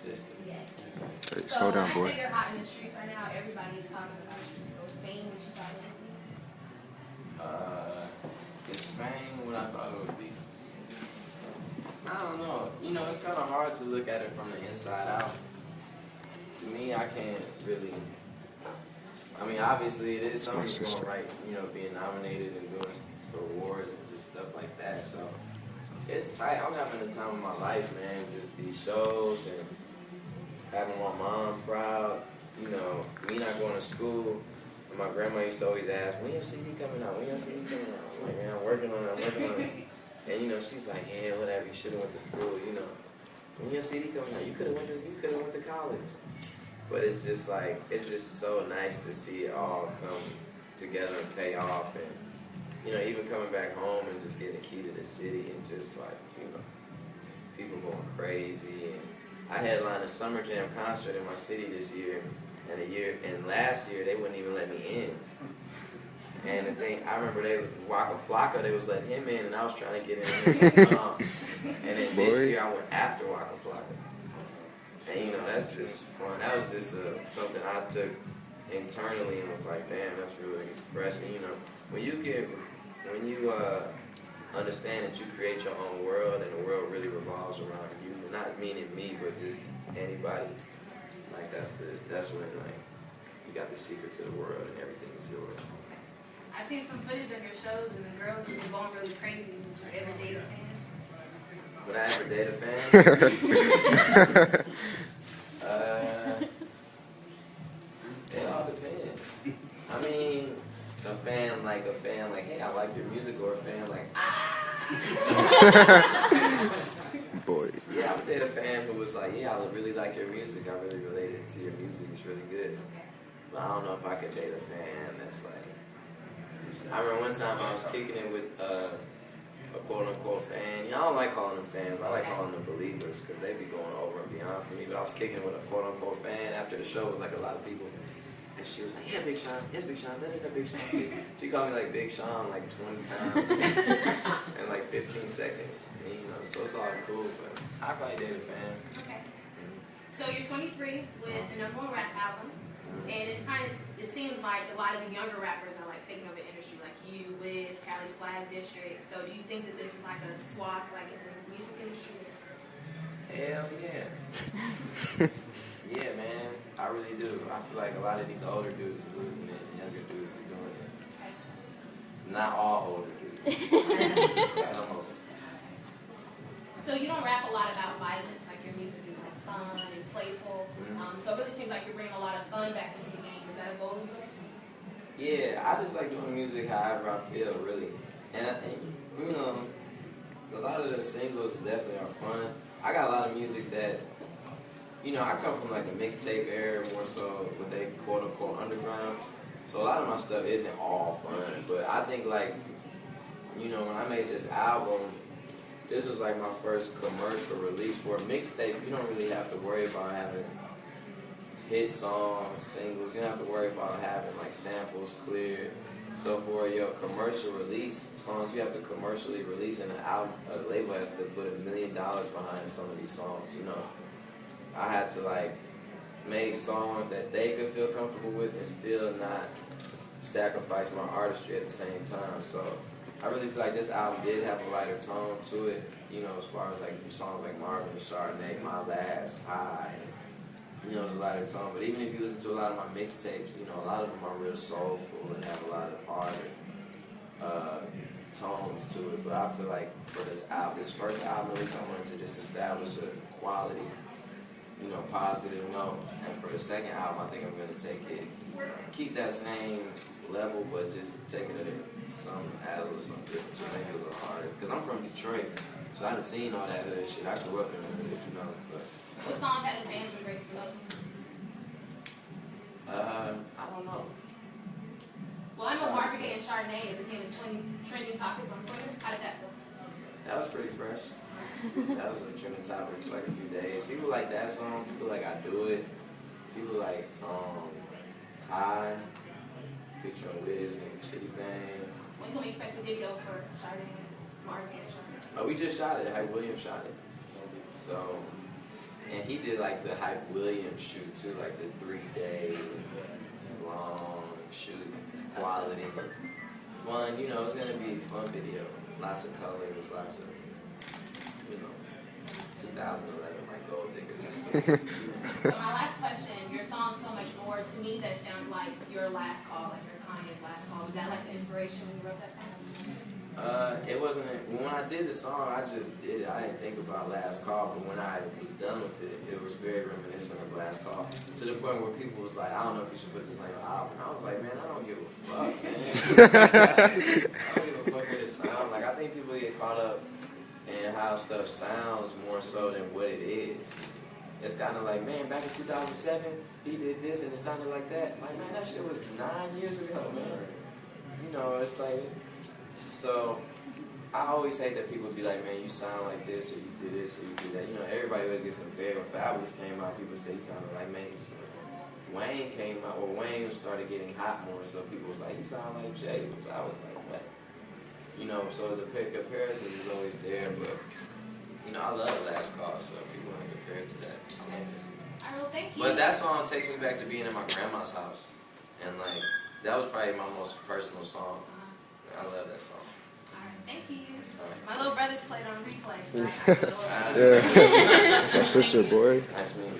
system. Yes. Hey, So slow when down, I boy. say you're hot in the streets right now, everybody's talking about you. So Spain, what you thought it would be? Uh, is fame what I thought it would be? I don't know. You know, it's kind of hard to look at it from the inside out. To me, I can't really. I mean, obviously, it is It's my something going sister. right. You know, being nominated and doing for awards and just stuff like that. So it's tight. I'm having the time of my life, man. Just these shows and having my mom proud. You know, me not going to school. And my grandma used to always ask, "When your CD coming out? When your CD coming out?" I'm like, "Man, I'm working on it. I'm working on it." And you know, she's like, "Yeah, whatever. You should have went to school. You know, when your CD coming out, you could have went to college." But it's just like, it's just so nice to see it all come together and pay off. And, you know, even coming back home and just getting a key to the city and just like, you know, people going crazy. And I headlined a Summer Jam concert in my city this year. And last year, they wouldn't even let me in. And the thing, I remember Waka Flocka, they was letting him in, and I was trying to get in. And, they was like, and then this Boy. year, I went after Waka Flocka. And you know, that's just fun. That was just something I took internally and was like, damn, that's really refreshing. You know, when you understand that you create your own world and the world really revolves around you, not meaning me, but just anybody. Like that's when like you got the secret to the world and everything is yours. I've seen some footage of your shows and the girls have been going really crazy. Would you ever date a fan? Would I ever date a fan? It all depends. I mean, a fan like, hey, I like your music, or a fan like, Boy. yeah, I would date a fan who was like, yeah, I really like your music. I really related to your music. It's really good. But I don't know if I could date a fan that's like. I remember one time I was kicking it with a quote unquote fan. You know, I don't like calling them fans. I like calling them believers because they be going over and beyond for me. But I was kicking it with a quote unquote fan after the show with like a lot of people. And she was like, yeah, Big Sean. Yes, Big Sean. That is Big Sean. She called me like Big Sean like 20 times in like 15 seconds. And, you know, so it's all cool. But I probably date a fan. Okay. So you're 23 with the #1 rap album. And it seems like a lot of the younger rappers are like taking over the industry, like you, Wiz, Cali Swag District. So do you think that this is like a swap, like in the music industry? Hell yeah. Yeah, man. I really do. I feel like a lot of these older dudes is losing it, and younger dudes is doing it. Okay. Not all older dudes. Some of them. So you don't rap a lot about violence, like your music is like fun and playful. So it really seems like you're bringing a lot of fun back into the game. Is that a goal of yours? Yeah, I just like doing music however I feel, really. And I think, you know, a lot of the singles definitely are fun. I got a lot of music that, you know, I come from like a mixtape era, more so what they quote unquote underground. So a lot of my stuff isn't all fun. But I think like, you know, when I made this album, this was like my first commercial release for a mixtape. You don't really have to worry about having hit songs, singles. You don't have to worry about having like samples cleared. So for your commercial release songs, you have to commercially release an album. A label has to put $1 million behind some of these songs. You know, I had to like make songs that they could feel comfortable with and still not sacrifice my artistry at the same time. So I really feel like this album did have a lighter tone to it. You know, as far as like songs like Marvin and Chardonnay, My Last, High. You know, it's a lighter tone. But even if you listen to a lot of my mixtapes, you know, a lot of them are real soulful and have a lot of harder tones to it. But I feel like for this album, this first album release, I wanted to just establish a quality, you know, positive note. And for the second album, I think I'm going to take it, keep that same level, but just take it add a little something different to make it a little harder. Because I'm from Detroit, so I done seen all that other shit. I grew up in the hood, you know. But What song had the fans embrace the most? I don't know. Well, I know Marvin and Chardonnay it became a trending topic on Twitter. How did that go? That was pretty fresh. That was a trending topic for like a few days. People like that song. People like I Do It. People like High, featuring Wiz and Chitty Bang. When can we expect the video for Chardonnay, Marvin and Chardonnay? Oh, we just shot it. Hype Williams shot it. So And he did like the Hype Williams shoot too, like the 3-day long shoot, quality, fun. You know, it's gonna be a fun video. Lots of colors, lots of, you know, 2011 like gold digger type. So my last question, your song So Much More, to me that sounds like your last call, like your Kanye's last call. Was that like the inspiration when you wrote that song? It wasn't, when I did the song, I just did it. I didn't think about Last Call, but when I was done with it, it was very reminiscent of Last Call. To the point where people was like, I don't know if you should put this on your album. And I was like, man, I don't give a fuck, man. I don't give a fuck what it sounds like. I think people get caught up in how stuff sounds more so than what it is. It's kind of like, man, back in 2007, he did this and it sounded like that. Like, man, that shit was 9 years ago, man. You know, it's like, so I always hate that people be like, man, you sound like this, or you do this, or you do that. You know, everybody always gets unfair. When Fabulous came out, people say he sounded like Mace. Wayne came out, or Wayne started getting hot more, so people was like, he sounded like Jay. Which I was like, what? You know, so the comparison is always there, but, you know, I love Last Call, so people want to compare it to that. Okay. All right, well, thank you. But that song takes me back to being in my grandma's house. And, like, that was probably my most personal song. I love that song. All right, thank you. All right. My little brother's played on replay, so I got a little Yeah. That's our sister, boy. Nice meeting you.